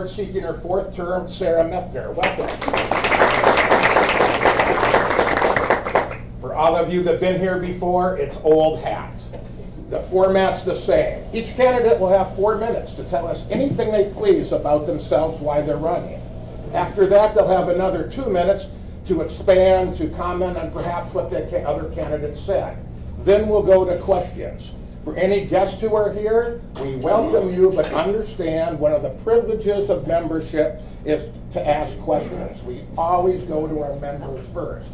Seeking her fourth term, Sarah Methner. Welcome. For all of you that have been here before, it's old hats. The format's the same. Each candidate will have 4 minutes to tell us anything they please about themselves while they're running. After that, they'll have another 2 minutes to expand, to comment on perhaps what the other candidates said. Then we'll go to questions. For any guests who are here, we welcome you, but understand one of the privileges of membership is to ask questions. We always go to our members first.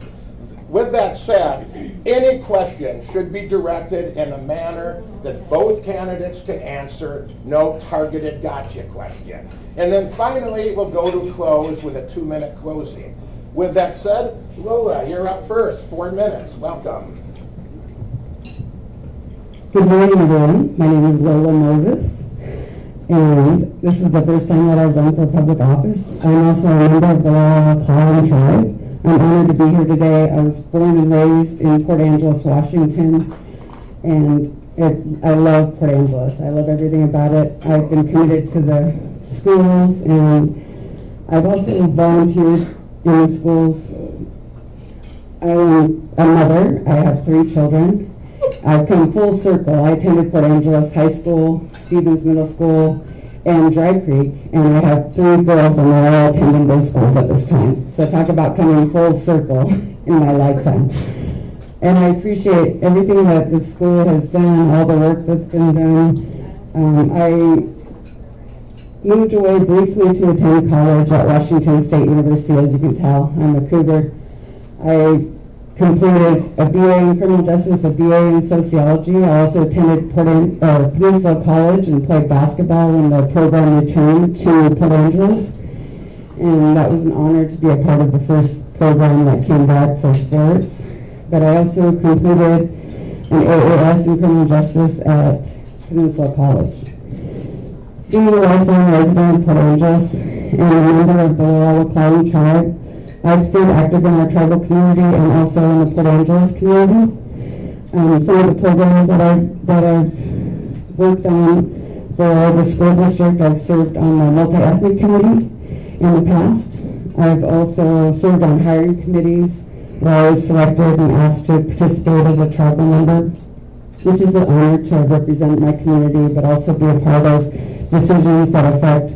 With that said, any question should be directed in a manner that both candidates can answer, no targeted gotcha question. And then finally, we'll go to close with a 2-minute closing. With that said, Lola, you're up first, 4 minutes. Welcome. Good morning, everyone. My name is Lola Moses, and this is the first time that I've run for public office. I'm also a member of the Lola tribe. I'm honored to be here today. I was born and raised in Port Angeles, Washington, and I love Port Angeles. I love everything about it. I've been committed to the schools, and I've also volunteered in the schools. I'm a mother. I have 3 children. I've come full circle. I attended Port Angeles High School, Stevens Middle School, and Dry Creek, and I have 3 girls, and they're all attending those schools at this time. So talk about coming full circle in my lifetime. And I appreciate everything that the school has done, all the work that's been done. I moved away briefly to attend college at Washington State University, as you can tell. I'm a cougar. I completed a BA in criminal justice, a BA in sociology. I also attended Peninsula College and played basketball when the program returned to Port Angeles. And that was an honor to be a part of the first program that came back for sports. But I also completed an AAS in criminal justice at Peninsula College. Being a lifelong resident of Port Angeles and a member of the Lola tribe, I've stayed active in our tribal community and also in the Port Angeles community. Some of the programs that I've worked on for the school district, I've served on the multi-ethnic committee in the past. I've also served on hiring committees where I was selected and asked to participate as a tribal member, which is an honor to represent my community, but also be a part of decisions that affect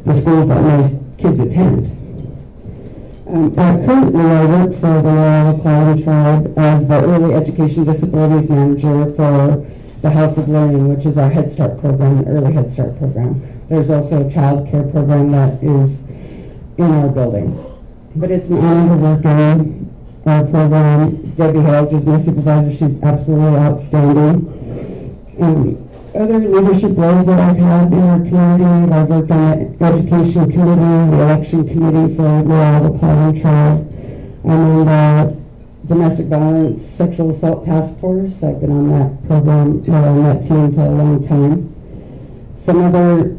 the schools that my kids attend. Currently, I work for the Lola tribe as the Early Education Disabilities Manager for the House of Learning, which is our Head Start program, Early Head Start program. There's also a child care program that is in our building. But it's an honor to work in our program. Debbie Hales is my supervisor. She's absolutely outstanding. Other leadership roles that I've had in our community, I've worked on the education committee, the election committee for the Lola tribe. I'm on the domestic violence, sexual assault task force. I've been on that program, on that team for a long time. Some other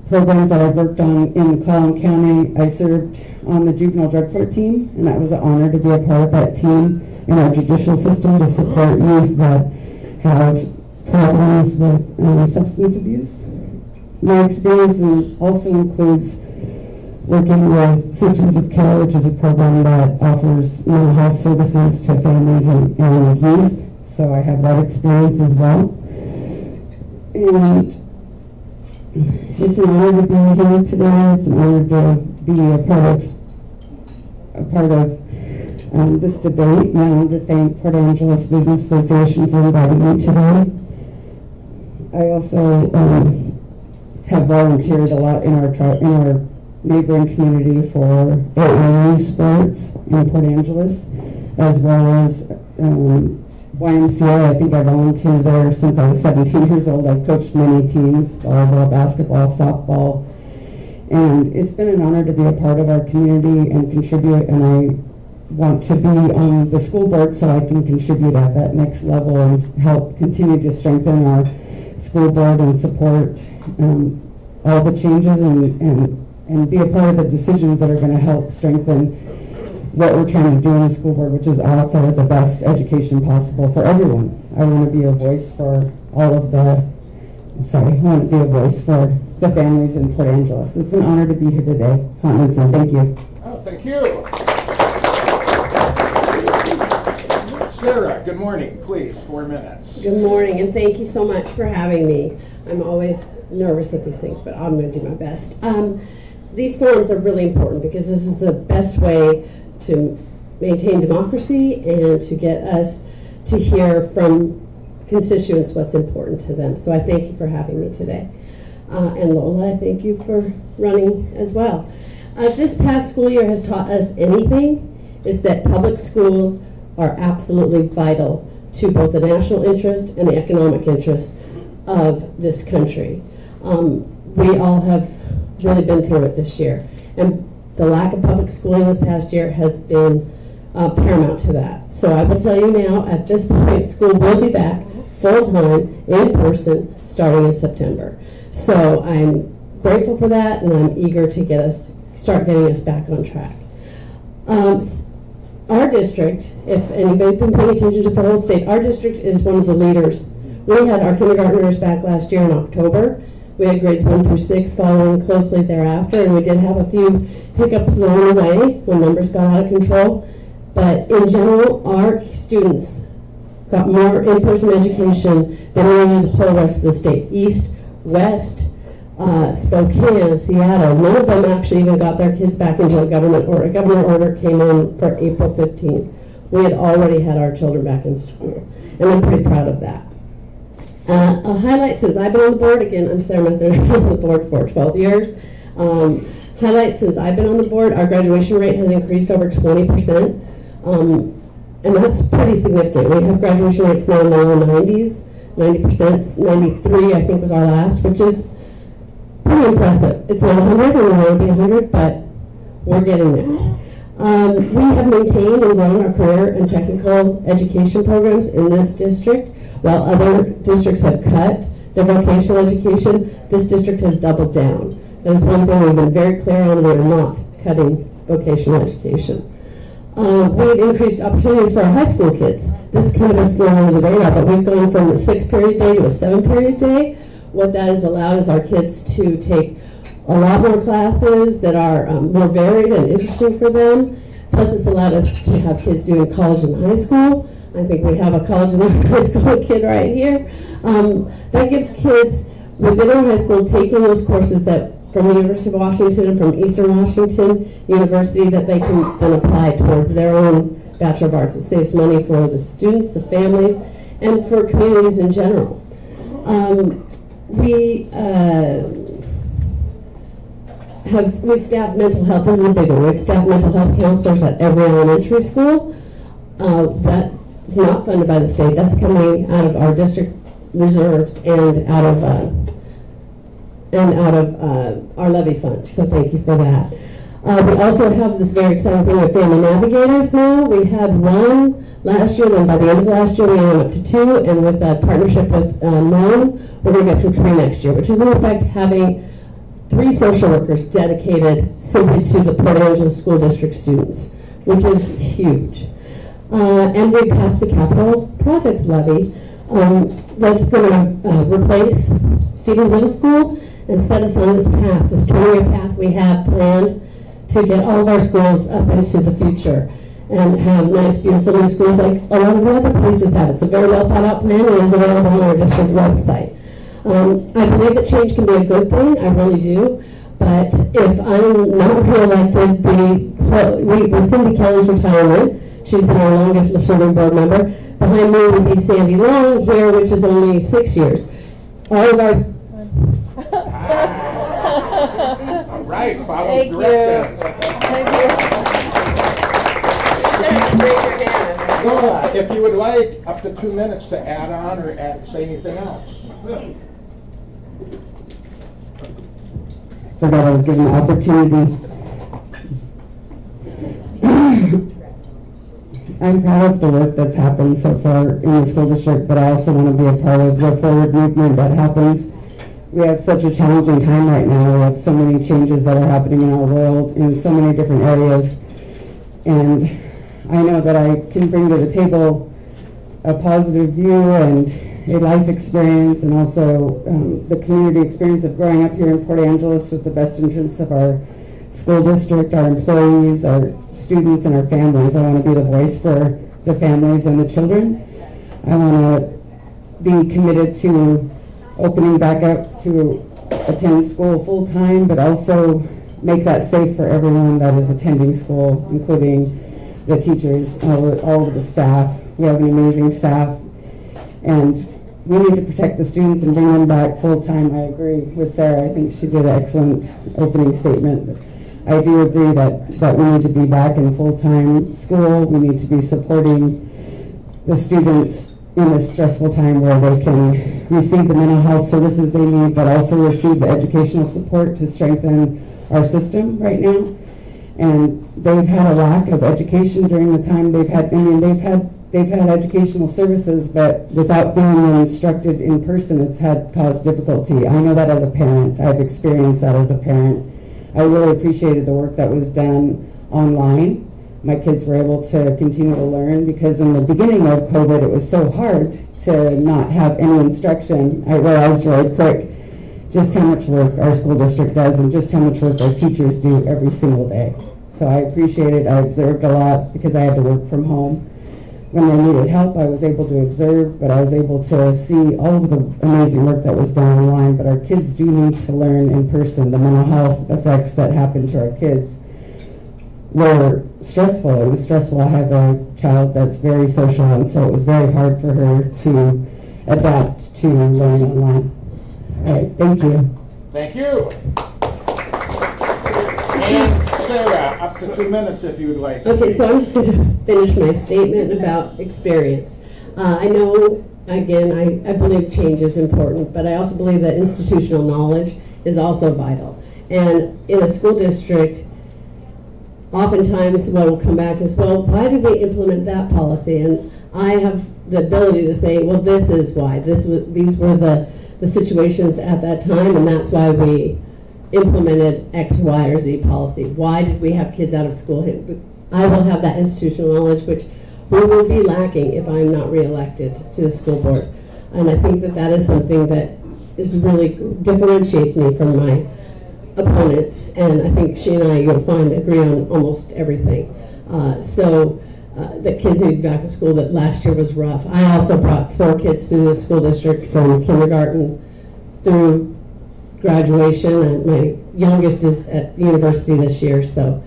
programs that I've worked on in Clallam County, I served on the juvenile drug court team, and that was an honor to be a part of that team in our judicial system to support youth that have problems with substance abuse. My experience also includes working with Systems of Care, which is a program that offers mental health services to families and youth. So I have that experience as well. And it's an honor to be here today. It's an honor to be a part of this debate. And I want to thank Port Angeles Business Association for inviting me today. I also have volunteered a lot in our neighboring community for AAU sports in Port Angeles, as well as YMCA. I think I volunteered there since I was 17 years old. I've coached many teams, volleyball, basketball, softball, and it's been an honor to be a part of our community and contribute, and I want to be on the school board so I can contribute at that next level and help continue to strengthen our school board and support all the changes and be a part of the decisions that are going to help strengthen what we're trying to do in the school board, which is offer the best education possible for everyone. I want to be a voice for all of the, I want to be a voice for the families in Port Angeles. It's an honor to be here today. Huntington, thank you. Oh, thank you. Sarah, good morning, please, 4 minutes. Good morning, and thank you so much for having me. I'm always nervous at these things, but I'm going to do my best. These forums are really important because this is the best way to maintain democracy and to get us to hear from constituents what's important to them. So I thank you for having me today. And Lola, I thank you for running as well. This past school year has taught us anything, is that public schools are absolutely vital to both the national interest and the economic interest of this country. We all have really been through it this year, and the lack of public schooling this past year has been paramount to that. So I will tell you now, at this point, school will be back full-time, in person, starting in September. So I'm grateful for that, and I'm eager to start getting us back on track. Our district, if anybody's been paying attention to the whole state, our district is one of the leaders. We had our kindergartners back last year in October. We had grades 1 through 6 following closely thereafter, and we did have a few hiccups along the way when numbers got out of control. But in general, our students got more in-person education than nearly the whole rest of the state. East, West, Spokane, Seattle, none of them actually even got their kids back until a government order came in for April 15th. We had already had our children back in school, and I'm pretty proud of that. A highlight since I've been on the board, again, I'm Sarah Methner, I've been on the board for 12 years. Highlight since I've been on the board, our graduation rate has increased over 20%, and that's pretty significant. We have graduation rates now in the low 90s, 90%, 93 I think was our last, which is pretty impressive. It's not 100, and we want to be 100, but we're getting there. We have maintained and grown our career and technical education programs in this district. While other districts have cut their vocational education, this district has doubled down. That is one thing we've been very clear on. We are not cutting vocational education. We've increased opportunities for our high school kids. This is kind of a slow under the radar, but we've gone from a 6-period day to a 7-period day. What that has allowed is our kids to take a lot more classes that are more varied and interesting for them. Plus, it's allowed us to have kids doing college and high school. I think we have a college and high school kid right here. That gives kids within our high school taking those courses that from the University of Washington and from Eastern Washington University that they can then apply towards their own Bachelor of Arts. It saves money for the students, the families, and for communities in general. We've staffed mental health. This is a big one. We've staffed mental health counselors at every elementary school. That's not funded by the state. That's coming out of our district reserves and out of our levy funds. So thank you for that. We also have this very exciting thing with family navigators now. We had one last year, then by the end of last year we went up to 2, and with a partnership with NOM, we're going to get to 3 next year, which is in effect having 3 social workers dedicated simply to the Port Angeles School District students, which is huge. And we passed the capital projects levy that's going to replace Stevens Middle School and set us on this path, this 20-year path we have planned to get all of our schools up into the future and have nice, beautiful new schools like a lot of the other places have. It's a very well thought out plan and is available on our district website. I believe that change can be a good thing, I really do, but if I'm not re-elected, with Cindy Kelly's retirement, she's been our longest serving board member, behind me would be Sandy Long here, which is only 6 years. All of our... All right, follow directions. Thank you. Lola, if you would like, up to 2 minutes to add on or say anything else. Forgot I was given the opportunity. I'm proud of the work that's happened so far in the school district, but I also want to be a part of the forward movement that happens. We have such a challenging time right now. We have so many changes that are happening in our world in so many different areas. And I know that I can bring to the table a positive view and a life experience and also the community experience of growing up here in Port Angeles with the best interests of our school district, our employees, our students, and our families. I want to be the voice for the families and the children. I want to be committed to opening back up to attend school full time, but also make that safe for everyone that is attending school, including the teachers, all of the staff. We have an amazing staff, and we need to protect the students and bring them back full time. I agree with Sarah. I think she did an excellent opening statement. I do agree that we need to be back in full time school. We need to be supporting the students in a stressful time where they can receive the mental health services they need, but also receive the educational support to strengthen our system right now. And they've had a lack of education during the time they've had educational services, but without being instructed in person, it's caused difficulty. I know that as a parent. I've experienced that as a parent. I really appreciated the work that was done online. My kids were able to continue to learn because in the beginning of COVID, it was so hard to not have any instruction. I realized really quick just how much work our school district does and just how much work our teachers do every single day. So I appreciate it. I observed a lot because I had to work from home. When they needed help, I was able to observe, but I was able to see all of the amazing work that was done online. But our kids do need to learn in person. The mental health effects that happen to our kids were stressful. It was stressful. I have a child that's very social, and so it was very hard for her to adapt to learning online. All right, thank you. Thank you. And Sarah, up to 2 minutes if you would like. Okay, so I'm just going to finish my statement about experience. I know, again, I believe change is important, but I also believe that institutional knowledge is also vital. And in a school district, oftentimes what will come back is, well, why did we implement that policy? And I have the ability to say, well, this is why. These were the situations at that time, and that's why we implemented X, Y, or Z policy. Why did we have kids out of school? I will have that institutional knowledge, which we will be lacking if I'm not reelected to the school board. And I think that is something that is really differentiates me from my opponent. And I think she and I, you'll find, agree on almost everything. The kids need to be back in school, that last year was rough. I also brought 4 kids through the school district from kindergarten through graduation, and my youngest is at university this year. So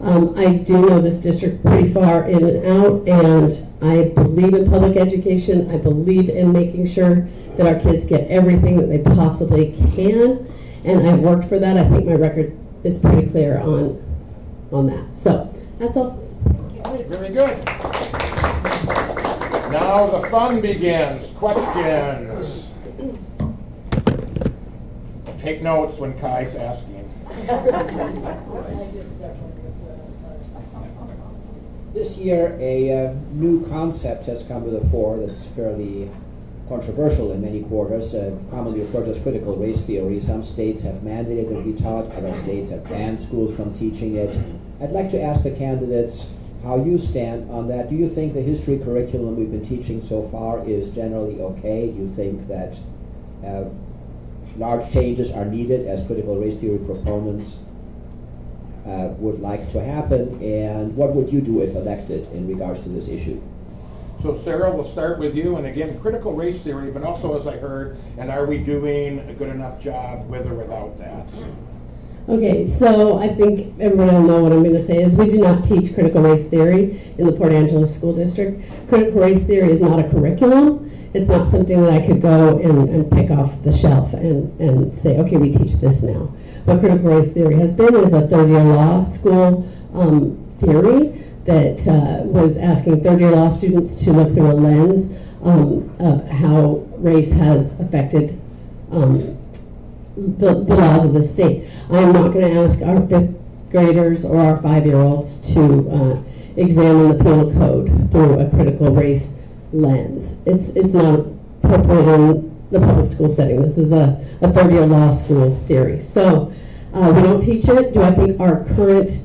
I do know this district pretty far in and out, and I believe in public education. I believe in making sure that our kids get everything that they possibly can, and I've worked for that. I think my record is pretty clear on that. So that's all. Very good. Now the fun begins. Questions. Take notes when Kai's asking. This year, a new concept has come to the fore that's fairly controversial in many quarters, commonly referred to as critical race theory. Some states have mandated it be taught, other states have banned schools from teaching it. I'd like to ask the candidates how you stand on that. Do you think the history curriculum we've been teaching so far is generally okay? Do you think that large changes are needed, as critical race theory proponents would like to happen? And what would you do if elected in regards to this issue? So Sarah, we'll start with you. And again, critical race theory, but also, as I heard, and are we doing a good enough job with or without that? Okay, so I think everyone will know what I'm going to say is we do not teach critical race theory in the Port Angeles School District. Critical race theory is not a curriculum. It's not something that I could go and pick off the shelf and say, okay, we teach this now. What critical race theory has been is a third-year law school theory that was asking third-year law students to look through a lens of how race has affected the laws of the state. I'm not going to ask our 5th graders or our 5-year-olds to examine the penal code through a critical race lens. It's not appropriate in the public school setting. This is a third-year law school theory. So we don't teach it. Do I think our current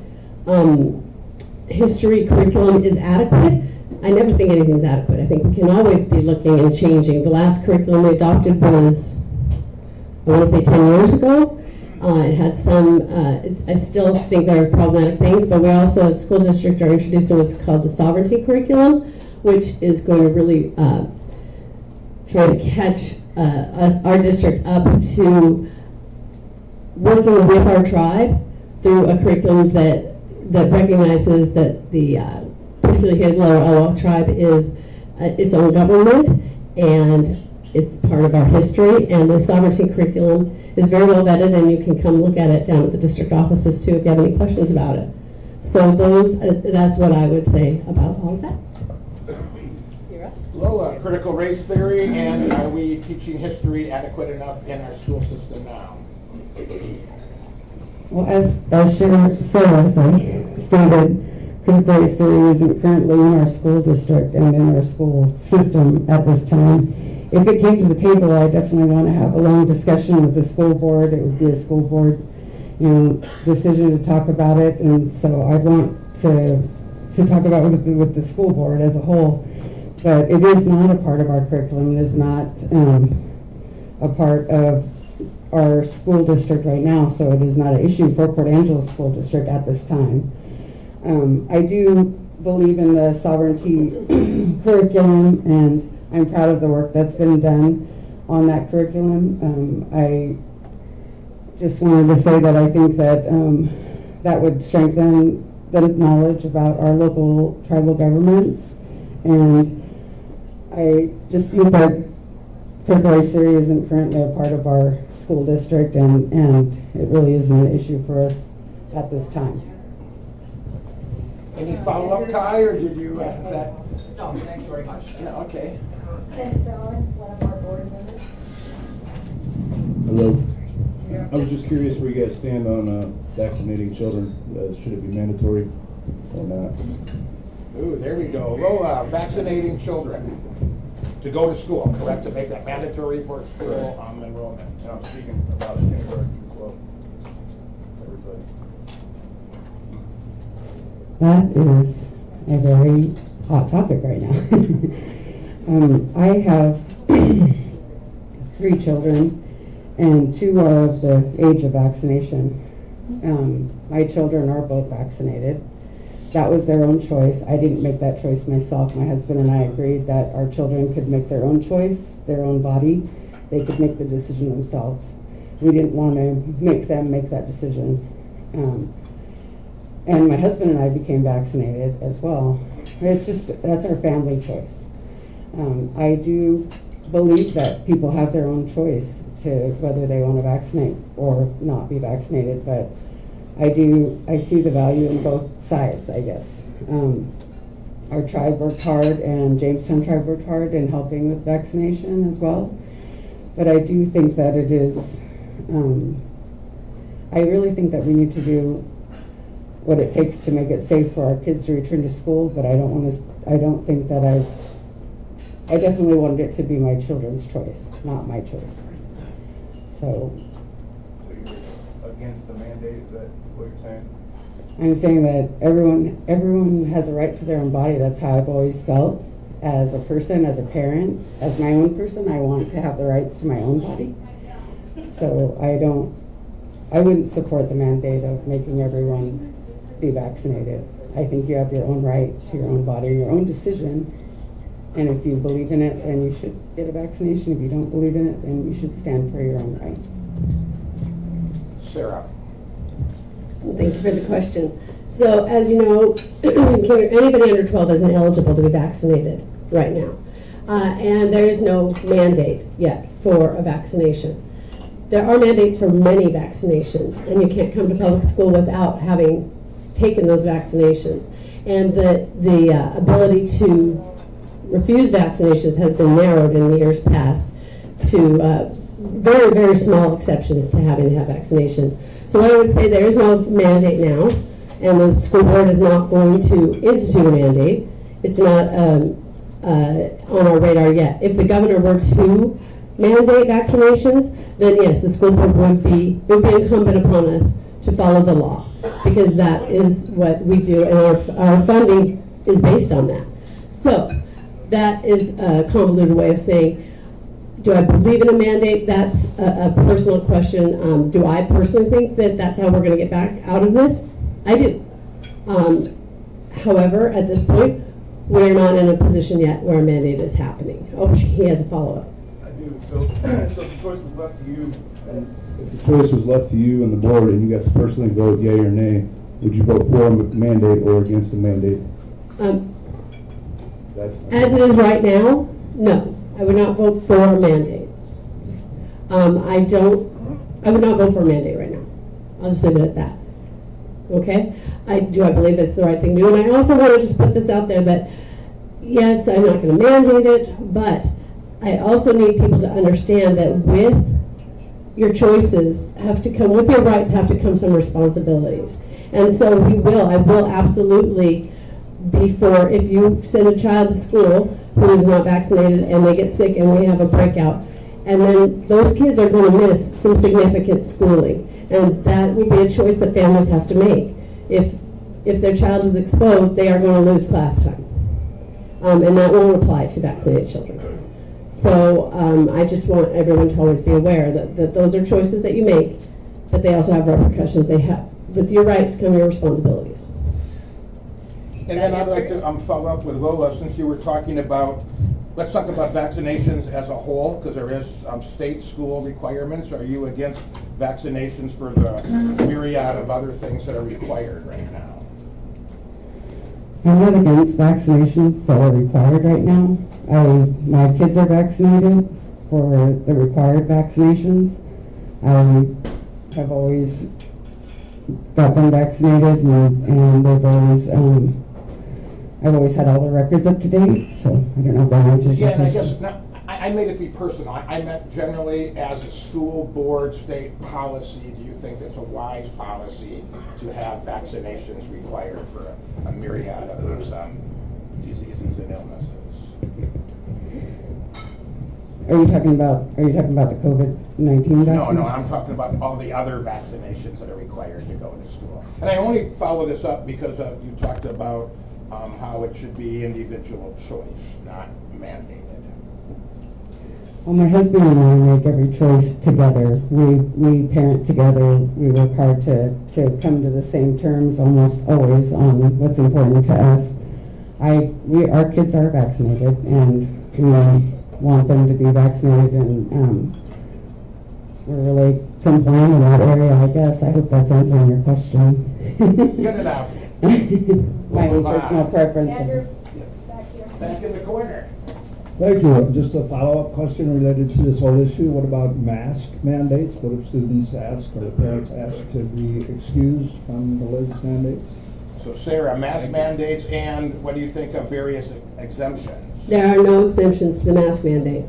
history curriculum is adequate? I never think anything's adequate. I think we can always be looking and changing. The last curriculum we adopted was, I want to say 10 years ago. It had some, I still think there are problematic things, but we also as a school district are introducing what's called the sovereignty curriculum, which is going to really try to catch our district up to working with our tribe through a curriculum that recognizes that the particularly here the Lower Elwha tribe is its own government, and it's part of our history, and the sovereignty curriculum is very well vetted, and you can come look at it down at the district offices too if you have any questions about it. So that's what I would say about all of that. Lola, critical race theory, and are we teaching history adequate enough in our school system now? Well, as Sarah stated, critical race theory isn't currently in our school district and in our school system at this time. If it came to the table, I definitely want to have a long discussion with the school board. It would be a school board, decision to talk about it, and so I'd want to talk about it with the school board as a whole. But it is not a part of our curriculum. It is not a part of our school district right now, so it is not an issue for Port Angeles School District at this time. I do believe in the sovereignty curriculum, and I'm proud of the work that's been done on that curriculum. I just wanted to say that I think that that would strengthen the knowledge about our local tribal governments, and I just think that critical race theory isn't currently a part of our school district, and it really isn't an issue for us at this time. Any follow-up, Kai, or did you is that? No, thank you very much. Yeah, okay. Ken Allen, one of our board members. Hello. I was just curious where you guys stand on vaccinating children. Should it be mandatory or not? Ooh, there we go. Lola, vaccinating children to go to school, correct? To make that mandatory for school enrollment. And I'm speaking about kindergarten club. Everybody. That is a very hot topic right now. I have 3 children, and 2 are of the age of vaccination. My children are both vaccinated. That was their own choice. I didn't make that choice myself. My husband and I agreed that our children could make their own choice, their own body. They could make the decision themselves. We didn't want to make them make that decision. And my husband and I became vaccinated as well. That's our family choice. I do believe that people have their own choice to whether they want to vaccinate or not be vaccinated, but I see the value in both sides, I guess. Our tribe worked hard, and Jamestown tribe worked hard in helping with vaccination as well. But I do think that it is, I really think that we need to do what it takes to make it safe for our kids to return to school, but I definitely wanted it to be my children's choice, not my choice. So you're against the mandate, is that what you're saying? I'm saying that everyone has a right to their own body. That's how I've always felt as a person, as a parent, as my own person. I want to have the rights to my own body. So I wouldn't support the mandate of making everyone be vaccinated. I think you have your own right to your own body, your own decision. And if you believe in it, then you should get a vaccination. If you don't believe in it, then you should stand for your own right. Sarah. Thank you for the question. So, as you know, anybody under 12 isn't eligible to be vaccinated right now. And there is no mandate yet for a vaccination. There are mandates for many vaccinations, and you can't come to public school without having taken those vaccinations. And the ability to refuse vaccinations has been narrowed in the years past to very, very small exceptions to having to have vaccinations. So I would say there is no mandate now, and the school board is not going to institute a mandate. It's not on our radar yet. If the governor were to mandate vaccinations, then yes, the school board would be incumbent upon us to follow the law, because that is what we do, and our funding is based on that. So that is a convoluted way of saying, do I believe in a mandate? That's a personal question. Do I personally think that that's how we're going to get back out of this? I do. However, at this point, we're not in a position yet where a mandate is happening. Oh, he has a follow-up. I do. So if the choice was left to you, and if the choice was left to you and the board, and you got to personally vote yea or nay, would you vote for a mandate or against a mandate? As it is right now, no. I would not vote for a mandate. I would not vote for a mandate right now. I'll just leave it at that. Okay? I believe it's the right thing to do. And I also want to just put this out there that, yes, I'm not going to mandate it, but I also need people to understand that with your choices have to come, with your rights have to come some responsibilities. And so I will absolutely be for, if you send a child to school who is not vaccinated and they get sick and we have a breakout, and then those kids are going to miss some significant schooling. And that will be a choice that families have to make. If their child is exposed, they are going to lose class time. And that won't apply to vaccinated children. So I just want everyone to always be aware that those are choices that you make, but they also have repercussions. They have, with your rights come your responsibilities. And then I'd like to follow up with Lola, since you were talking about, let's talk about vaccinations as a whole, because there is state school requirements. Are you against vaccinations for the myriad of other things that are required right now? I'm not against vaccinations that are required right now. My kids are vaccinated for the required vaccinations. I have always got them vaccinated, and they've always, I've always had all the records up to date, so I don't know if that answers your question. Yeah, and I guess, I made it be personal. I meant generally as a school board state policy, do you think it's a wise policy to have vaccinations required for a myriad of those diseases and illnesses? Are you talking about the COVID-19 vaccine? No, I'm talking about all the other vaccinations that are required to go to school. And I only follow this up because you talked about how it should be individual choice, not mandated. Well, my husband and I make every choice together. We parent together. We work hard to come to the same terms almost always on what's important to us. Our kids are vaccinated, and we want them to be vaccinated, and we're really compliant in that area, I guess. I hope that's answering your question. Good enough. My own personal preference. Andrew, back here. Back in the corner. Thank you. Just a follow-up question related to this whole issue. What about mask mandates? What if students ask or the parents ask to be excused from the latest mandates? So Sarah, mask mandates, and what do you think of various exemptions? There are no exemptions to the mask mandate.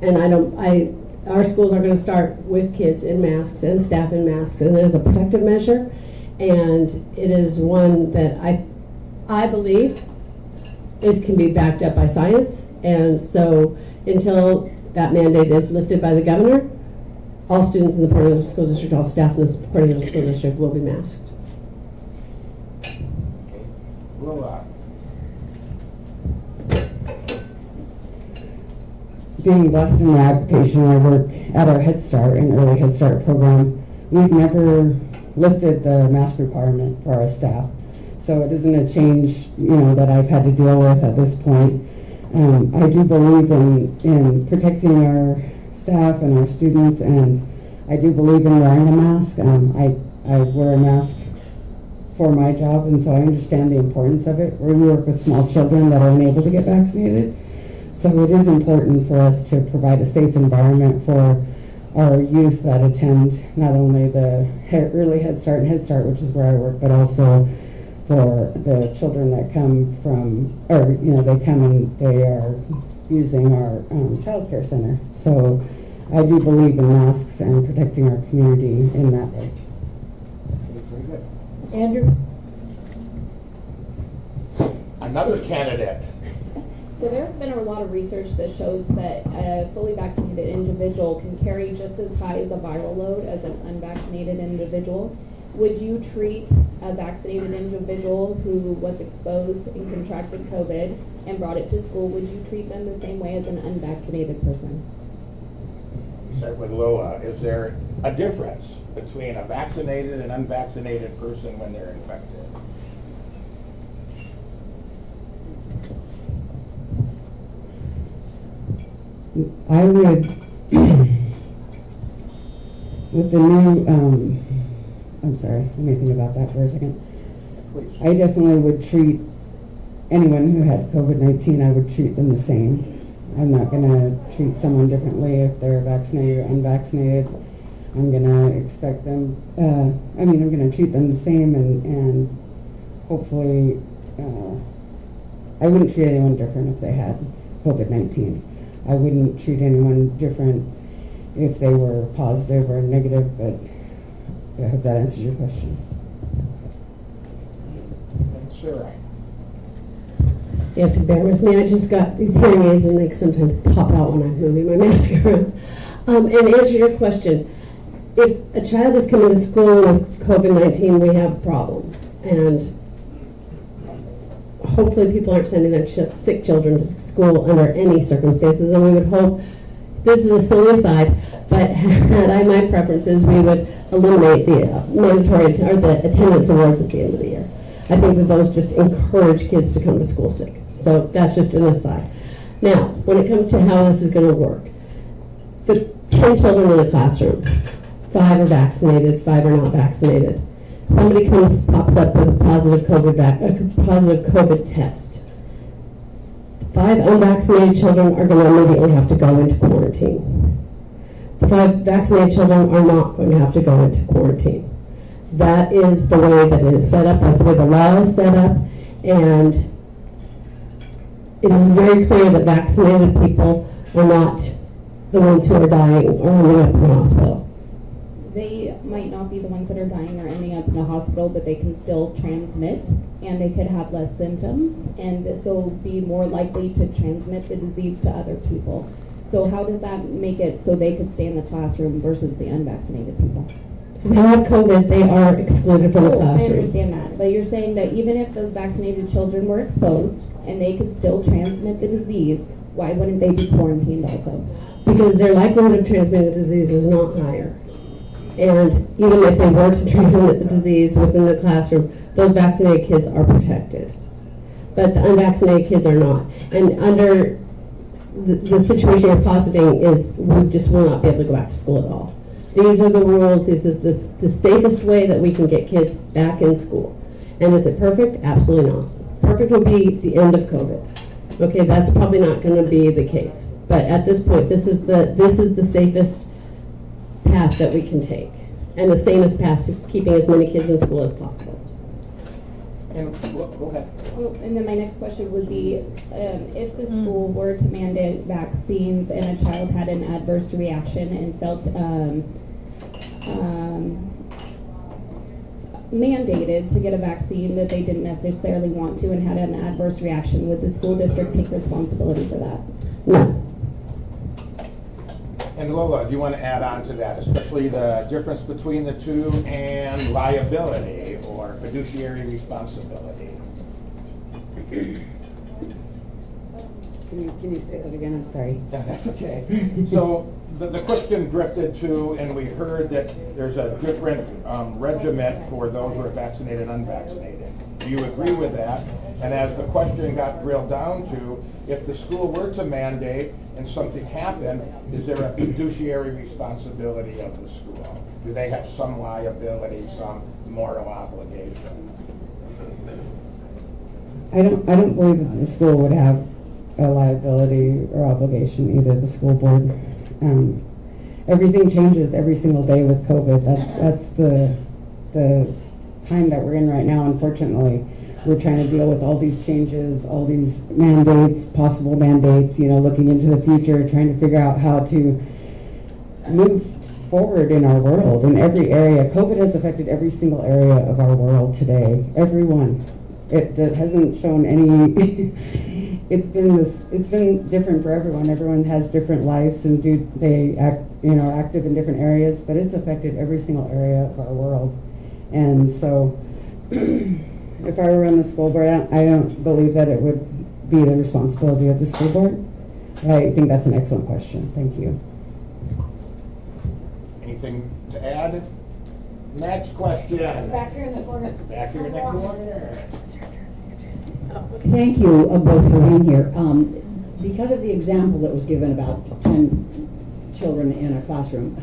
And our schools are going to start with kids in masks and staff in masks, and it is a protective measure, and it is one that I believe can be backed up by science. And so until that mandate is lifted by the governor, all students in the Port Angeles School District, all staff in the Port Angeles School District will be masked. Lola. Being blessed in my occupation, I work at our Head Start, an early Head Start program. We've never lifted the mask requirement for our staff. So it isn't a change, that I've had to deal with at this point. I do believe in protecting our staff and our students, and I do believe in wearing a mask. I wear a mask for my job, and so I understand the importance of it. We work with small children that are unable to get vaccinated, so it is important for us to provide a safe environment for our youth that attend not only the early Head Start and Head Start, which is where I work, but also for the children that come from, they come and they are using our child care center. So I do believe in masks and protecting our community in that way. Very good. Andrew? Another candidate. So there's been a lot of research that shows that a fully vaccinated individual can carry just as high as a viral load as an unvaccinated individual. would you treat a vaccinated individual who was exposed and contracted COVID and brought it to school, would you treat them the same way as an unvaccinated person? Start with Lola. Is there a difference between a vaccinated and unvaccinated person when they're infected? I would, with the new, I'm sorry, let me think about that for a second. Please. I definitely would treat anyone who had COVID-19, I would treat them the same. I'm not going to treat someone differently if they're vaccinated or unvaccinated. I'm going to expect them, I'm going to treat them the same, and hopefully, I wouldn't treat anyone different if they had COVID-19. I wouldn't treat anyone different if they were positive or negative, but I hope that answers your question. Thanks, Sarah. You have to bear with me. I just got these hearing aids and they sometimes pop out when I'm moving my mask around. And answer your question. If a child is coming to school with COVID-19, we have a problem. And hopefully people aren't sending their sick children to school under any circumstances. And we would hope, this is a silly aside, but had I my preferences, we would eliminate the mandatory or the attendance awards at the end of the year. I think that those just encourage kids to come to school sick. So that's just an aside. Now, when it comes to how this is going to work, the 10 children in a classroom, 5 are vaccinated, 5 are not vaccinated. Somebody pops up with a positive COVID test. 5 unvaccinated children are going to immediately have to go into quarantine. The 5 vaccinated children are not going to have to go into quarantine. That is the way that it is set up. That's the way the law is set up. And it is very clear that vaccinated people are not the ones who are dying or ending up in the hospital. They might not be the ones that are dying or ending up in the hospital, but they can still transmit, and they could have less symptoms, and so be more likely to transmit the disease to other people. So how does that make it so they could stay in the classroom versus the unvaccinated people? If they have COVID, they are excluded from the I classroom. understand that, but you're saying that even if those vaccinated children were exposed and they could still transmit the disease, why wouldn't they be quarantined also? Because their likelihood of transmitting the disease is not higher. And even if they were to transmit the disease within the classroom, those vaccinated kids are protected. But the unvaccinated kids are not. And under the situation you're positing is we just will not be able to go back to school at all. These are the rules. This is the safest way that we can get kids back in school. And is it perfect? Absolutely not. Perfect would be the end of COVID. Okay, that's probably not going to be the case. But at this point, this is the safest path that we can take, and the sanest path to keeping as many kids in school as possible. And go ahead. Well, and then my next question would be, if the school were to mandate vaccines and a child had an adverse reaction and felt mandated to get a vaccine that they didn't necessarily want to and had an adverse reaction, would the school district take responsibility for that? No. And Lola, do you want to add on to that, especially the difference between the two and liability or fiduciary responsibility? Can you say that again? I'm sorry. Yeah, that's okay. So the question drifted to, and we heard that there's a different regimen for those who are vaccinated and unvaccinated. Do you agree with that? And as the question got drilled down to, if the school were to mandate and something happened, is there a fiduciary responsibility of the school? Do they have some liability, some moral obligation? I don't believe that the school would have a liability or obligation, either the school board. Everything changes every single day with COVID. That's the time that we're in right now, unfortunately. We're trying to deal with all these changes, all these mandates, possible mandates, looking into the future, trying to figure out how to move forward in our world, in every area. COVID has affected every single area of our world today, everyone. It hasn't shown any, it's been different for everyone. Everyone has different lives and are active in different areas, but it's affected every single area of our world. And so if I were on the school board, I don't believe that it would be the responsibility of the school board. I think that's an excellent question. Thank you. Anything to add? Next question. Back here in the corner. Back here in the corner. Thank you both for being here. Because of the example that was given about 10 children in a classroom,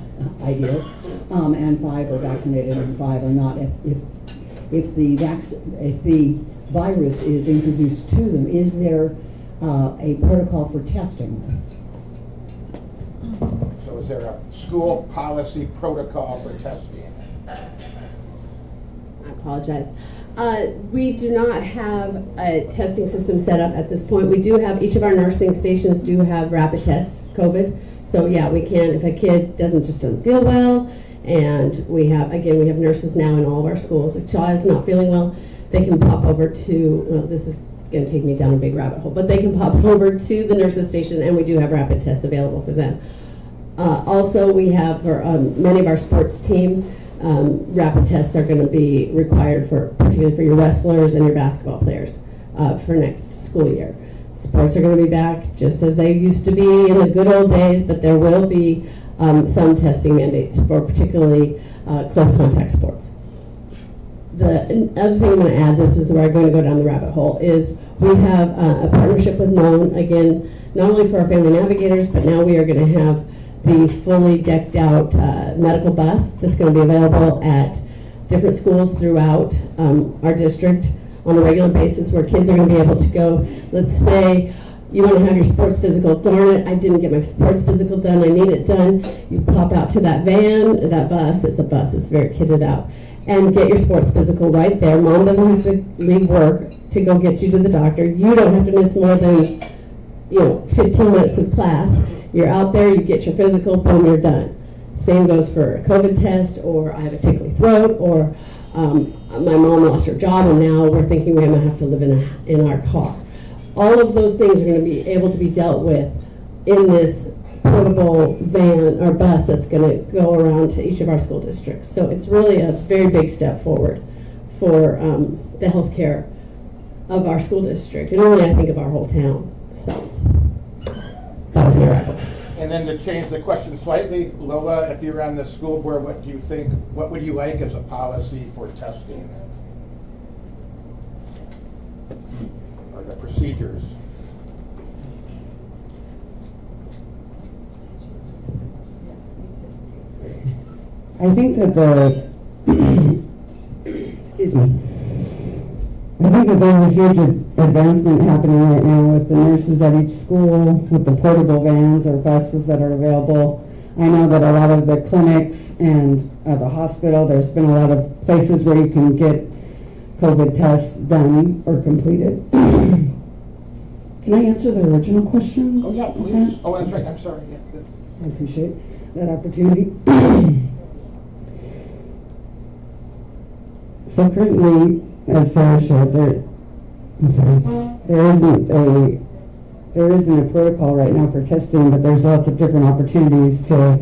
ideal, and 5 are vaccinated and 5 are not, if the virus is introduced to them, is there a protocol for testing? So is there a school policy protocol for testing? I apologize. We do not have a testing system set up at this point. We do have, each of our nursing stations do have rapid tests, COVID. So yeah, we can, if a kid doesn't feel well, and we have nurses now in all of our schools. If a child's not feeling well, they can pop over to, well, this is going to take me down a big rabbit hole, but they can pop over to the nurses station, and we do have rapid tests available for them. Also, we have for many of our sports teams, rapid tests are going to be required particularly for your wrestlers and your basketball players for next school year. Sports are going to be back just as they used to be in the good old days, but there will be some testing mandates for particularly close contact sports. The other thing I'm going to add, this is where I'm going to go down the rabbit hole, is we have a partnership with Known, again, not only for our family navigators, but now we are going to have the fully decked out medical bus that's going to be available at different schools throughout our district on a regular basis, where kids are going to be able to go. Let's say you want to have your sports physical. Darn it, I didn't get my sports physical done. I need it done. You pop out to that van, that bus. It's a bus. It's very kitted out. And get your sports physical right there. Mom doesn't have to leave work to go get you to the doctor. You don't have to miss more than 15 minutes of class. You're out there, you get your physical, boom, you're done. Same goes for a COVID test, or I have a tickly throat, or my mom lost her job and now we're thinking we're going to have to live in our car. All of those things are going to be able to be dealt with in this portable van or bus that's going to go around to each of our school districts. So it's really a very big step forward for the health care of our school district, and really I think of our whole town. So that was my wrap-up. And then to change the question slightly, Lola, if you're on the school board, what do you think, what would you like as a policy for testing? Or the procedures? I think that excuse me. I think that there's a huge advancement happening right now with the nurses at each school, with the portable vans or buses that are available. I know that a lot of the clinics and the hospital, there's been a lot of places where you can get COVID tests done or completed. Can I answer the original question? Oh, yeah, please. Okay. Oh, that's right. I'm sorry. Yeah. I appreciate that opportunity. So currently, as Sarah shared, there isn't a protocol right now for testing, but there's lots of different opportunities to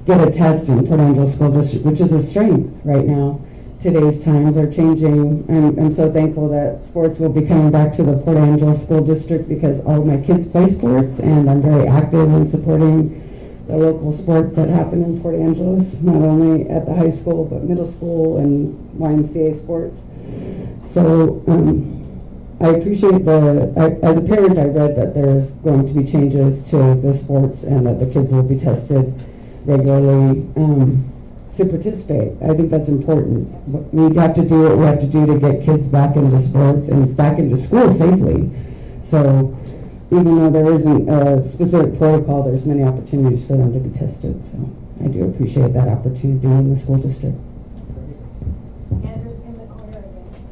get a test in Port Angelo School District, which is a strength right now. Today's times are changing. I'm so thankful that sports will be coming back to the Port Angelo School District because all of my kids play sports, and I'm very active in supporting the local sports that happen in Port Angeles, not only at the high school, but middle school and YMCA sports. So I appreciate as a parent, I read that there's going to be changes to the sports and that the kids will be tested regularly to participate. I think that's important. We have to do what we have to do to get kids back into sports and back into school safely. So even though there isn't a specific protocol, there's many opportunities for them to be tested. So I do appreciate that opportunity in the school district.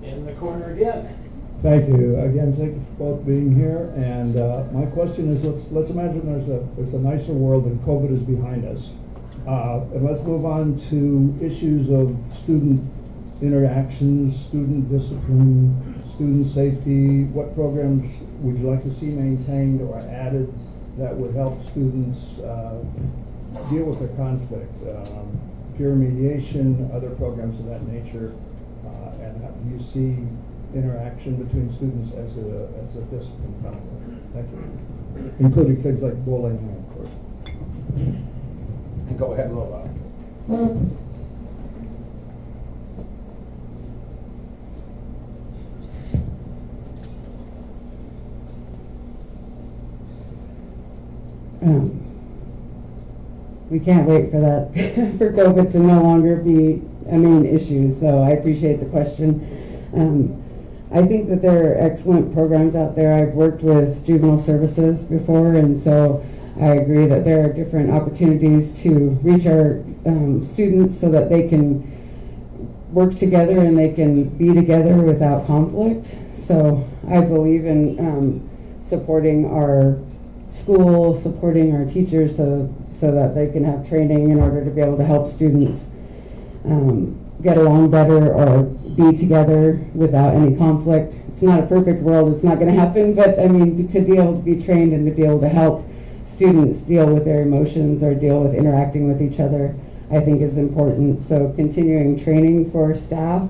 In the corner again. Thank you. Again, thank you for both being here. And my question is, let's imagine there's a nicer world and COVID is behind us. And let's move on to issues of student interactions, student discipline, student safety. What programs would you like to see maintained or added that would help students deal with their conflict? Peer mediation, other programs of that nature. see interaction between students as a discipline conflict? Thank you. Including things like bullying, of course. And go ahead, Lola. We can't wait for that, for COVID to no longer be a main issue, so I appreciate the question. I think that there are excellent programs out there. I've worked with juvenile services before, and so I agree that there are different opportunities to reach our students so that they can work together and they can be together without conflict. So I believe in supporting our school, supporting our teachers so that they can have training in order to be able to help students get along better or be together without any conflict. It's not a perfect world, it's not going to happen, but I mean, to be able to be trained and to be able to help students deal with their emotions or deal with interacting with each other, I think is important. So continuing training for staff,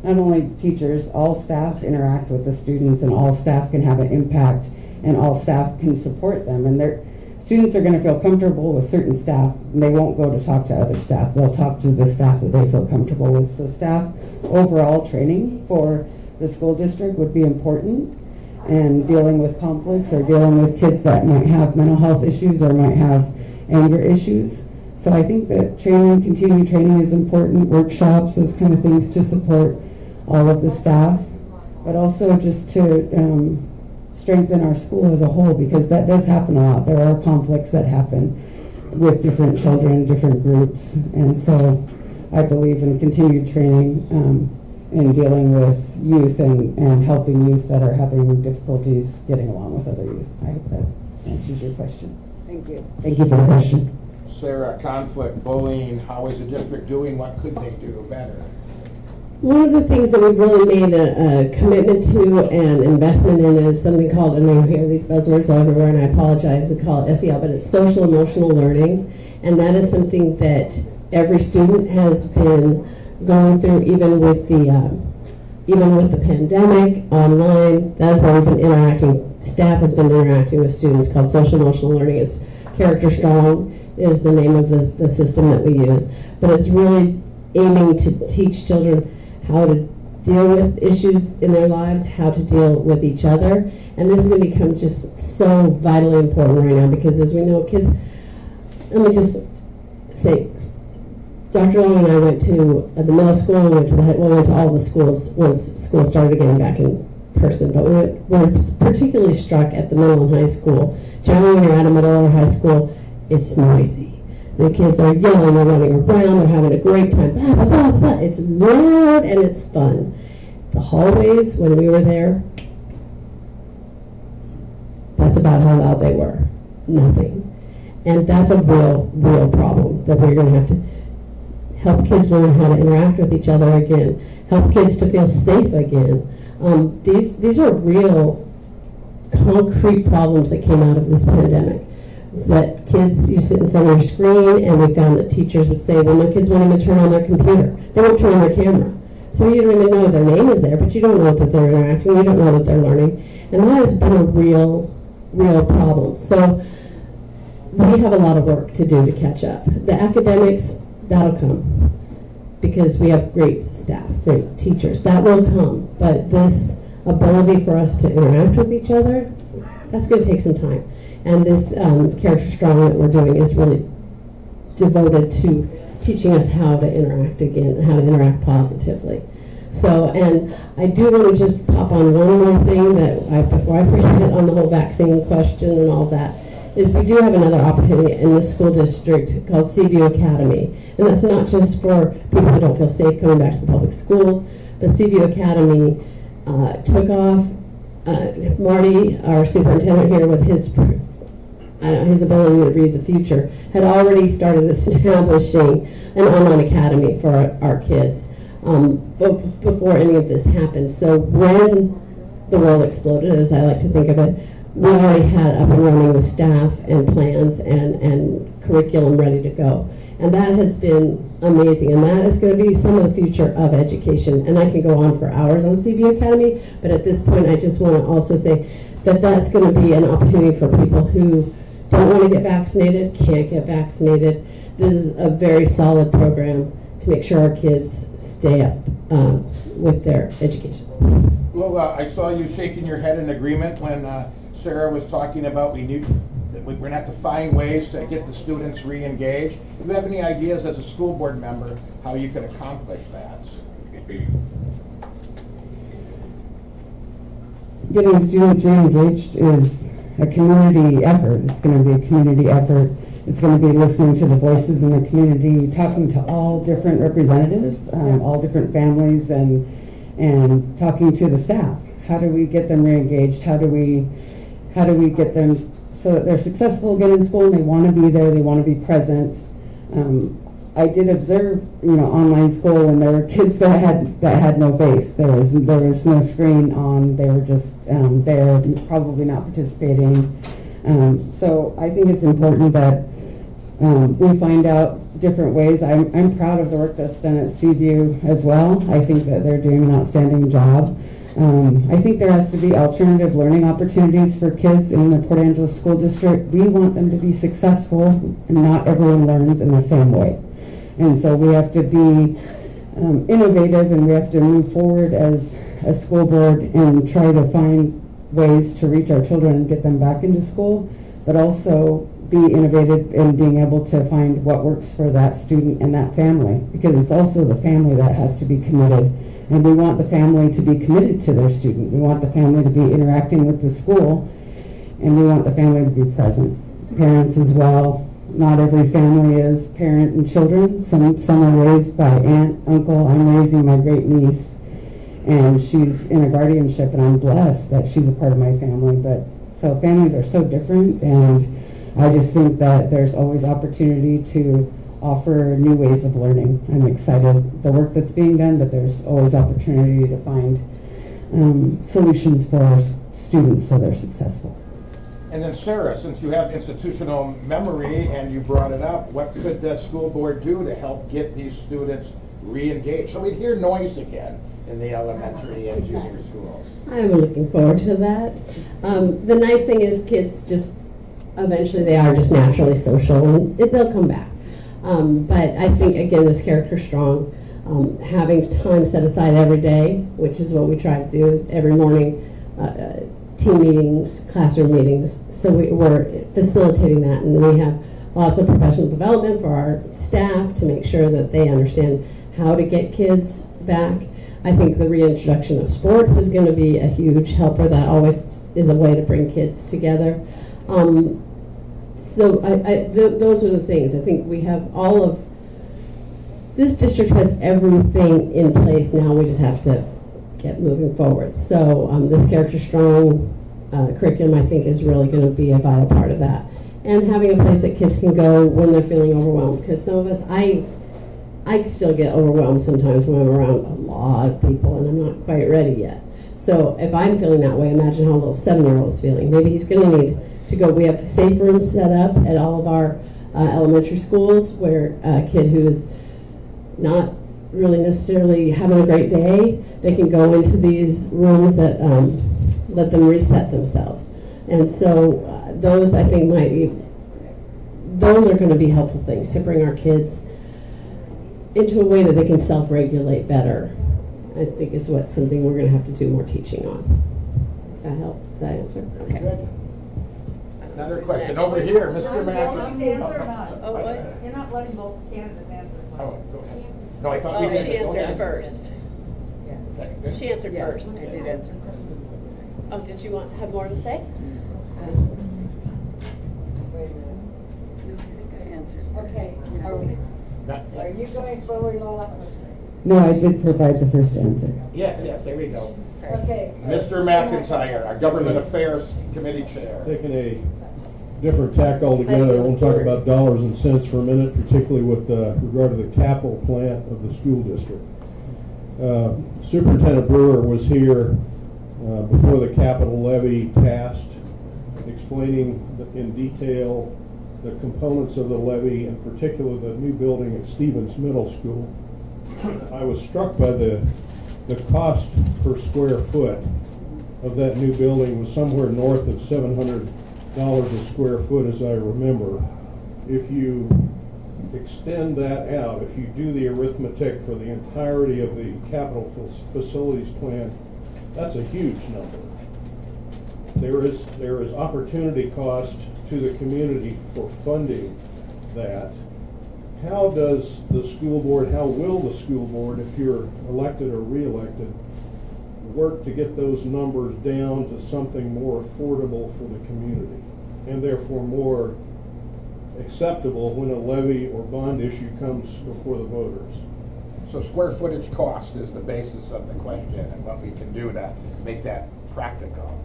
not only teachers, all staff interact with the students and all staff can have an impact and all staff can support them, and their students are going to feel comfortable with certain staff and they won't go to talk to other staff. They'll talk to the staff that they feel comfortable with. So staff overall training for the school district would be important, and dealing with conflicts or dealing with kids that might have mental health issues or might have anger issues. So I think that training, continuing training is important, workshops, those kind of things to support all of the staff, but also just to strengthen our school as a whole, because that does happen a lot. There are conflicts that happen with different children, different groups, and so I believe in continued training in dealing with youth and helping youth that are having difficulties getting along with other youth. I hope that answers your question. Thank you. Thank you for the question. Sarah, conflict, bullying, how is the district doing? What could they do better? One of the things that we've really made a commitment to and investment in is something called, and I hear these buzzwords everywhere and I apologize, we call it SEL, but it's social emotional learning, and that is something that every student has been going through, even with the pandemic, online. That's where we've been interacting, staff has been interacting with students, called social emotional learning. It's Character Strong is the name of the system that we use, but it's really aiming to teach children how to deal with issues in their lives, how to deal with each other. And this is going to become just so vitally important right now, because as we know, kids, let me just say, Dr. Lola and I went to the middle school and went to all the schools once school started again back in person, but we were particularly struck at the middle and high school. Generally when you're at a middle or high school, it's noisy. The kids are yelling, they're running around, they're having a great time, blah, blah, blah, blah. It's loud and it's fun. The hallways, when we were there, that's about how loud they were. Nothing. And that's a real problem that we're going to have to help kids learn how to interact with each other again, help kids to feel safe again. These are real concrete problems that came out of this pandemic. Is that kids, you sit in front of your screen, and we found that teachers would say, well, my kids won't even turn on their computer. They won't turn on their camera. So you don't even know their name is there, but you don't know that they're interacting, you don't know that they're learning. And that has been a real problem. So we have a lot of work to do to catch up. The academics, that'll come, because we have great staff, great teachers. That will come, but this ability for us to interact with each other, that's going to take some time. And this Character Strong that we're doing is really devoted to teaching us how to interact again, how to interact positively. So, and I do want to just pop on one more thing before I forget on the whole vaccine question and all that, is we do have another opportunity in this school district called Seaview Academy. And that's not just for people who don't feel safe coming back to the public schools, but Seaview Academy took off. Marty, our superintendent here, with his ability to read the future, had already started establishing an online academy for our kids before any of this happened. So when the world exploded, as I like to think of it, we already had up and running with staff and plans and curriculum ready to go. And that has been amazing, and that is going to be some of the future of education. And I can go on for hours on Seaview Academy, but at this point I just want to also say that that's going to be an opportunity for people who don't want to get vaccinated, can't get vaccinated. This is a very solid program to make sure our kids stay up with their education. Lola, I saw you shaking your head in agreement when Sarah was talking about we're going to have to find ways to get the students re-engaged. Do you have any ideas as a school board member how you could accomplish that? Getting students re-engaged is a community effort. It's going to be a community effort. It's going to be listening to the voices in the community, talking to all different representatives, all different families, and talking to the staff. How do we get them re-engaged? How do we get them so that they're successful, get in school, and they want to be there, they want to be present. I did observe, online school, and there were kids that had no face. There was no screen on. They were just there, probably not participating. So I think it's important that we find out different ways. I'm proud of the work that's done at Seaview as well. I think that they're doing an outstanding job. I think there has to be alternative learning opportunities for kids in the Port Angeles School District. We want them to be successful, and not everyone learns in the same way. And so we have to be innovative, and we have to move forward as a school board and try to find ways to reach our children and get them back into school, but also be innovative in being able to find what works for that student and that family, because it's also the family that has to be committed. And we want the family to be committed to their student. We want the family to be interacting with the school, and we want the family to be present. Parents as well. Not every family is parent and children. Some are raised by aunt, uncle. I'm raising my great niece, and she's in a guardianship, and I'm blessed that she's a part of my family. But so families are so different, and I just think that there's always opportunity to offer new ways of learning. I'm excited the work that's being done, but there's always opportunity to find solutions for our students so they're successful. And then Sarah, since you have institutional memory and you brought it up, what could the school board do to help get these students re-engaged? So we'd hear noise again in the elementary and junior schools. I'm looking forward to that. The nice thing is kids just, eventually they are just naturally social, and they'll come back. But I think, again, this character strong, having time set aside every day, which is what we try to do, is every morning, team meetings, classroom meetings. So we're facilitating that, and we have lots of professional development for our staff to make sure that they understand how to get kids back. I think the reintroduction of sports is going to be a huge helper. That always is a way to bring kids together. So those are the things. I think we have all of, this district has everything in place now. We just have to get moving forward. So this character strong curriculum, I think, is really going to be a vital part of that. And having a place that kids can go when they're feeling overwhelmed. Because some of us, I still get overwhelmed sometimes when I'm around a lot of people and I'm not quite ready yet. So if I'm feeling that way, imagine how a little 7-year-old is feeling. Maybe he's going to need to go. We have safe rooms set up at all of our elementary schools where a kid who is not really necessarily having a great day, they can go into these rooms that let them reset themselves. And so those, I think, those are going to be helpful things to bring our kids into a way that they can self-regulate better. I think is something we're going to have to do more teaching on. Does that help? Does that answer? Okay. Good. Another question over here, Mr. Mack. You're not letting both candidates answer. Oh, go ahead. No, I thought we did. She Go answered ahead. first. Okay. She answered first. I did answer first. Oh, did you have more to say? Wait a minute. I answered. Okay, are you going forward, Lola? No, I did provide the first answer. Yes, there we go. Okay. Mr. McIntyre, our Government Affairs Committee Chair. Taking a different tack altogether, I want to talk about dollars and cents for a minute, particularly with regard to the capital plant of the school district. Superintendent Brewer was here before the capital levy passed, explaining in detail the components of the levy, in particular the new building at Stevens Middle School, I was struck by the cost per square foot of that new building was somewhere north of $700 a square foot, as I remember. If you extend that out, if you do the arithmetic for the entirety of the capital facilities plan, that's a huge number. There is opportunity cost to the community for funding that. How does the school board, how will the school board, if you're elected or re-elected, work to get those numbers down to something more affordable for the community and therefore more acceptable when a levy or bond issue comes before the voters? So square footage cost is the basis of the question and what we can do to make that practical.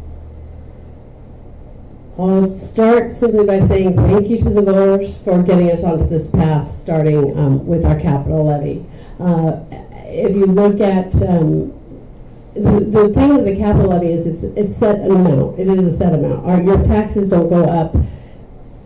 I'll start simply by saying thank you to the voters for getting us onto this path, starting with our capital levy. If you look at the thing with the capital levy is it's set an amount. It is a set amount. Your taxes don't go up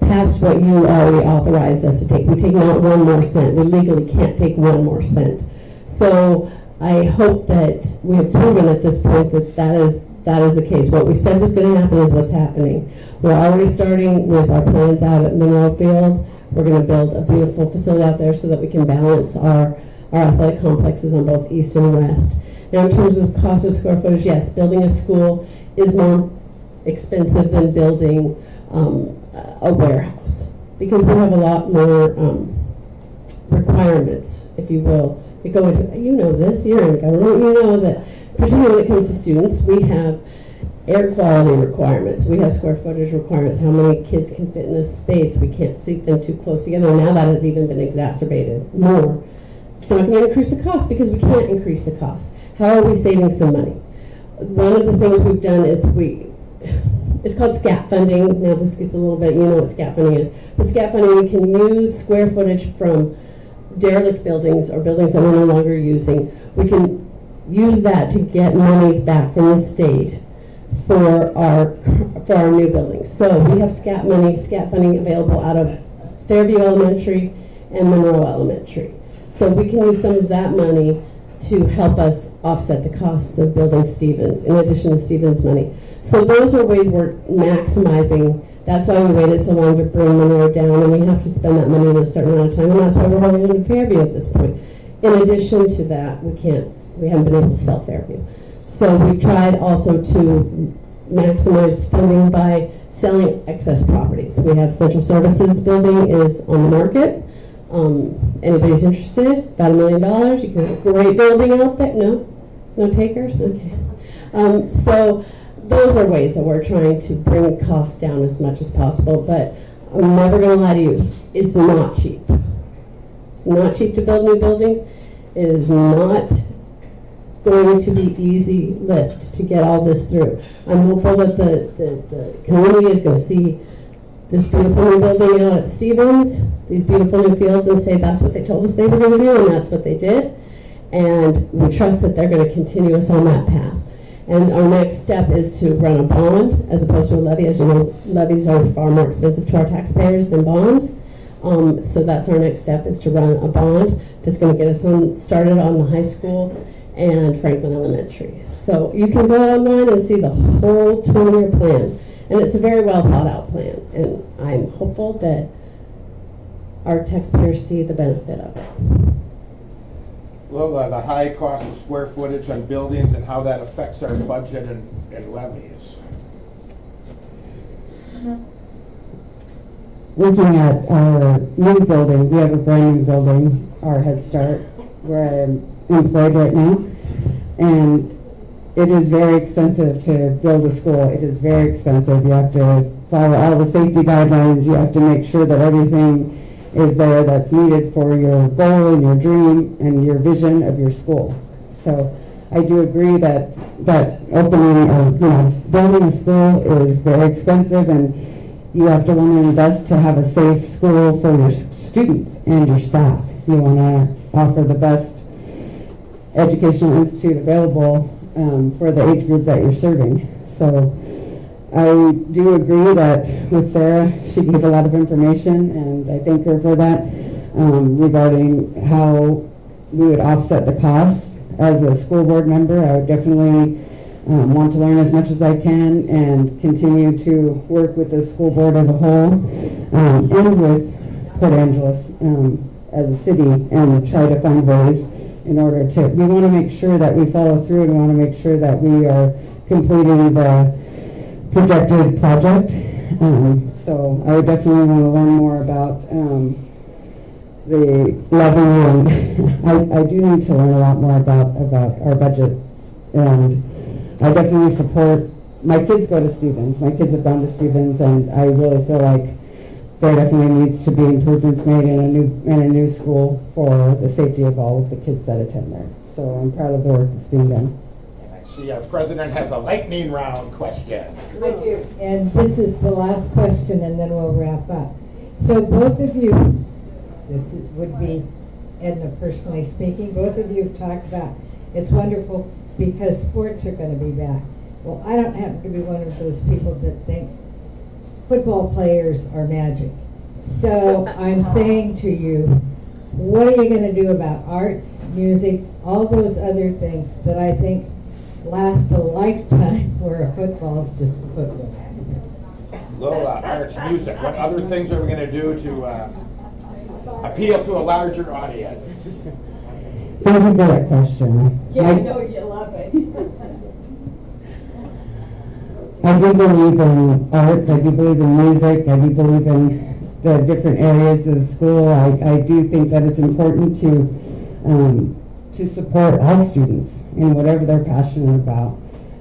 past what you already authorized us to take. We take not 1 more cent. We legally can't take 1 more cent. So I hope that we have proven at this point that that is the case. What we said was going to happen is what's happening. We're already starting with our plans out at Monroe Field. We're going to build a beautiful facility out there so that we can balance our athletic complexes on both east and west. Now, in terms of cost of square footage, yes, building a school is more expensive than building a warehouse because we have a lot more requirements, if you will. We go into, you know this, you're in government, you know that particularly when it comes to students, we have air quality requirements, we have square footage requirements, how many kids can fit in a space, we can't seat them too close together. Now that has even been exacerbated more. It's not going to increase the cost because we can't increase the cost. How are we saving some money? One of the things we've done is it's called SCAP funding. Now this gets a little bit, you know what SCAP funding is. But SCAP funding, we can use square footage from derelict buildings or buildings that we're no longer using. We can use that to get monies back from the state for our new buildings. So we have SCAP money, SCAP funding available out of Fairview Elementary and Monroe Elementary. So we can use some of that money to help us offset the costs of building Stevens, in addition to Stevens money. So those are ways we're maximizing. That's why we waited so long to bring Monroe down, and we have to spend that money in a certain amount of time, and that's why we're holding on to Fairview at this point. In addition to that, we haven't been able to sell Fairview. So we've tried also to maximize funding by selling excess properties. We have Central Services building is on the market. Anybody's interested? About $1 million. You can have a great building out there. No takers. Okay. So those are ways that we're trying to bring costs down as much as possible. But I'm never going to lie to you. It's not cheap. It's not cheap to build new buildings. It is not going to be easy lift to get all this through. I'm hopeful that the community is going to see this beautiful new building out at Stevens, these beautiful new fields, and say that's what they told us they were going to do, and that's what they did. And we trust that they're going to continue us on that path. And our next step is to run a bond as opposed to a levy. As you know, levies are far more expensive to our taxpayers than bonds. So that's our next step, is to run a bond that's going to get us started on the high school and Franklin Elementary. So you can go online and see the whole 20-year plan. And it's a very well thought out plan. And I'm hopeful that our taxpayers see the benefit of it. Lola, the high cost of square footage on buildings and how that affects our budget and levies. Looking at our new building, we have a brand new building, our Head Start, where I'm employed right now. And it is very expensive to build a school. It is very expensive. You have to follow all the safety guidelines. You have to make sure that everything is there that's needed for your goal and your dream and your vision of your school. So I do agree that opening or building a school is very expensive, and you have to want to invest to have a safe school for your students and your staff. You want to offer the best educational institute available for the age group that you're serving. So I do agree that with Sarah, she gave a lot of information, and I thank her for that, regarding how we would offset the costs. As a school board member, I would definitely want to learn as much as I can and continue to work with the school board as a whole, and with Port Angeles as a city, and try to find ways in order to, we want to make sure that we follow through, and we want to make sure that we are completing the projected project. So I would definitely want to learn more about the levy, and I do need to learn a lot more about our budget. And I definitely support, my kids go to Stevens, my kids have gone to Stevens, and I really feel like there definitely needs to be improvements made in a new school for the safety of all of the kids that attend there. So I'm proud of the work that's being done. And I see our president has a lightning round question. I do. And this is the last question, and then we'll wrap up. So both of you, would be Edna personally speaking, both of you have talked about it's wonderful because sports are going to be back. Well, I don't happen to be one of those people that think football players are magic. So I'm saying to you, what are you going to do about arts, music, all those other things that I think last a lifetime, where a football is just a football? Lola, arts, music, what other things are we going to do to appeal to a larger audience? Thank you for that question. Yeah, I know you love it. I do believe in arts, I do believe in music, I do believe in the different areas of the school. I do think that it's important to support all students in whatever they're passionate about.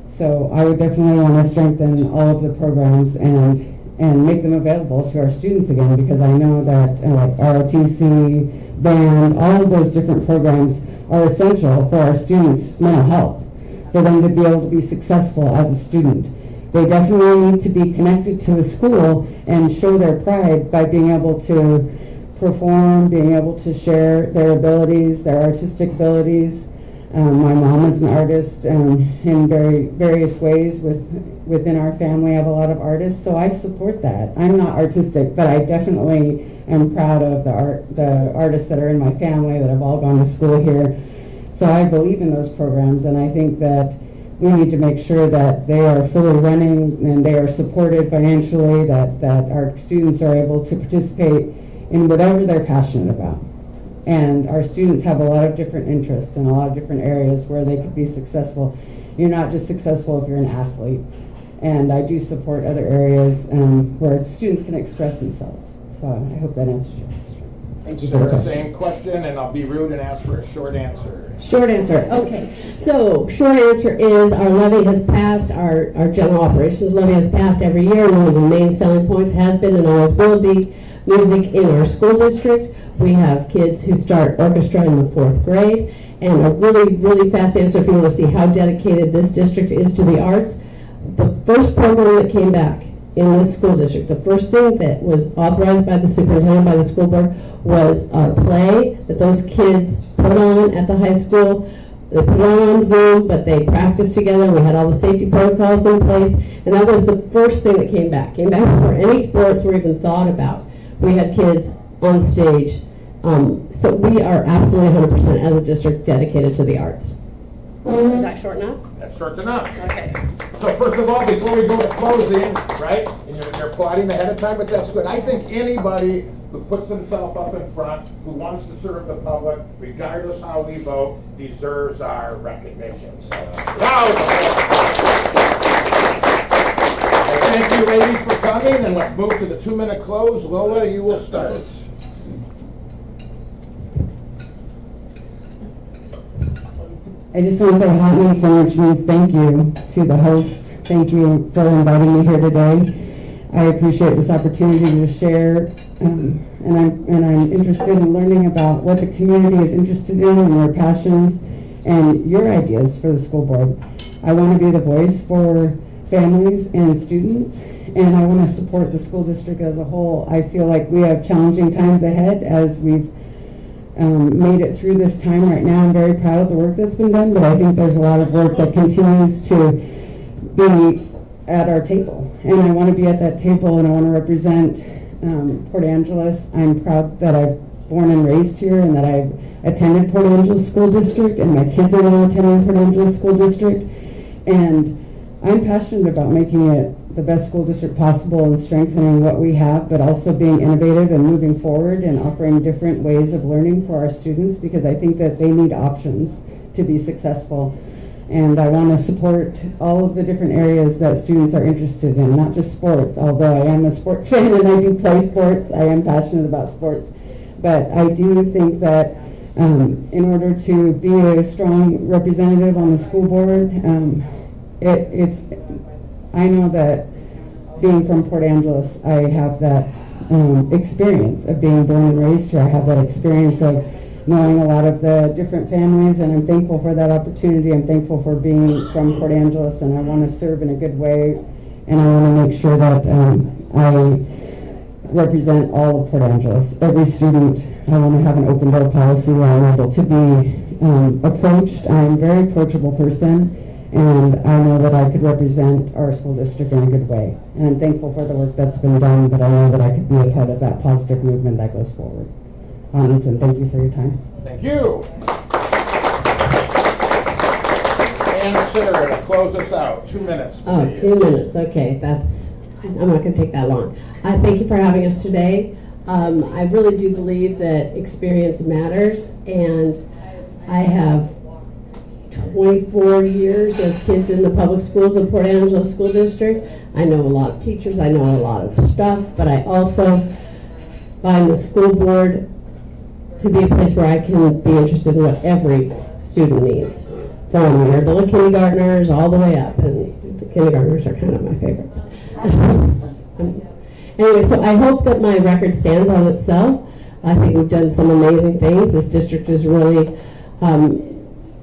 So I would definitely want to strengthen all of the programs and make them available to our students again, because I know that ROTC, band, all of those different programs are essential for our students' mental health, for them to be able to be successful as a student. They definitely need to be connected to the school and show their pride by being able to perform, being able to share their abilities, their artistic abilities. My mom is an artist in various ways. Within our family, I have a lot of artists, so I support that. I'm not artistic, but I definitely am proud of the artists that are in my family that have all gone to school here. So I believe in those programs, and I think that we need to make sure that they are fully running and they are supported financially, that our students are able to participate in whatever they're passionate about. And our students have a lot of different interests in a lot of different areas where they could be successful. You're not just successful if you're an athlete. And I do support other areas where students can express themselves. So I hope that answers your question. Thank you for the Sarah, question. same question, and I'll be rude and ask for a short answer. Short answer. Okay. So short answer is our levy has passed, our general operations levy has passed every year, and one of the main selling points has been and always will be music in our school district. We have kids who start orchestra in the 4th grade, and a really, really fast answer if you want to see how dedicated this district is to the arts. The first program that came back in this school district, the first thing that was authorized by the superintendent, by the school board, was a play that those kids put on at the high school. They put it on Zoom, but they practiced together. We had all the safety protocols in place, and that was the first thing that came back before any sports were even thought about. We had kids on stage. So we are absolutely 100% as a district dedicated to the arts. Is that short enough? That's short enough. Okay. So first of all, before we go to closing, right, and you're applauding ahead of time, but that's good. I think anybody who puts himself up in front, who wants to serve the public, regardless how we vote, deserves our recognition. So, loud. Thank you, ladies, for coming, and let's move to the 2-minute close. Lola, you will start. I just want to say hot means so much means thank you to the host. Thank you for inviting me here today. I appreciate this opportunity to share, and I'm interested in learning about what the community is interested in and their passions and your ideas for the school board. I want to be the voice for families and students, and I want to support the school district as a whole. I feel like we have challenging times ahead as we've made it through this time right now. I'm very proud of the work that's been done, but I think there's a lot of work that continues to be at our table. and I want to be at that table, and I want to represent Port Angeles. I'm proud that I've born and raised here, and that I've attended Port Angeles School District, and my kids are all attending Port Angeles School District, and I'm passionate about making it the best school district possible and strengthening what we have, but also being innovative and moving forward and offering different ways of learning for our students, because I think that they need options to be successful. And I want to support all of the different areas that students are interested in, not just sports, although I am a sports fan and I do play sports. I am passionate about sports. But I do think that in order to be a strong representative on the school board, I know that being from Port Angeles, I have that experience of being born and raised here. I have that experience of knowing a lot of the different families, and I'm thankful for that opportunity. I'm thankful for being from Port Angeles, and I want to serve in a good way, and I want to make sure that I represent all of Port Angeles. Every student, I want to have an open door policy where I'm able to be approached. I'm a very approachable person, and I know that I could represent our school district in a good way. And I'm thankful for the work that's been done, but I know that I could be a part of that positive movement that goes forward. And thank you for your time. Thank you. And Sarah, to close us out, 2 minutes. Oh, please. 2 minutes, okay, I'm not gonna take that long. Thank you for having us today. I really do believe that experience matters, and I have 24 years of kids in the public schools of Port Angeles School District. I know a lot of teachers, I know a lot of stuff, but I also find the school board to be a place where I can be interested in what every student needs, from your little kindergartners all the way up, and the kindergartners are kind of my favorite. Anyway, so I hope that my record stands on itself. I think we've done some amazing things. This district is really,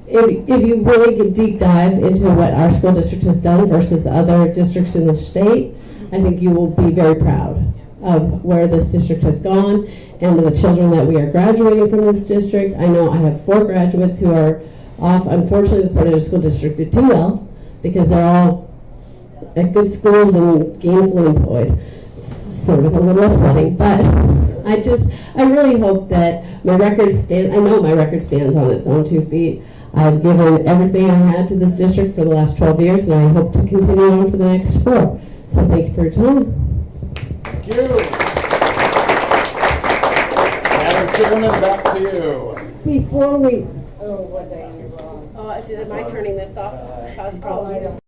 if you really get deep dive into what our school district has done versus other districts in the state, I think you will be very proud of where this district has gone and the children that we are graduating from this district. I know I have 4 graduates who are off. Unfortunately, the Port Angeles School District did too well because they're all at good schools and gainfully employed. Sort of a little upsetting, but I really hope that my record stands. I know my record stands on its own 2 feet. I've given everything I had to this district for the last 12 years, and I hope to continue on for the next 4. So thank you for your time. Thank you. Madam Chairman, back to you. Before we, Oh, did it, am I turning this off? Cause problems?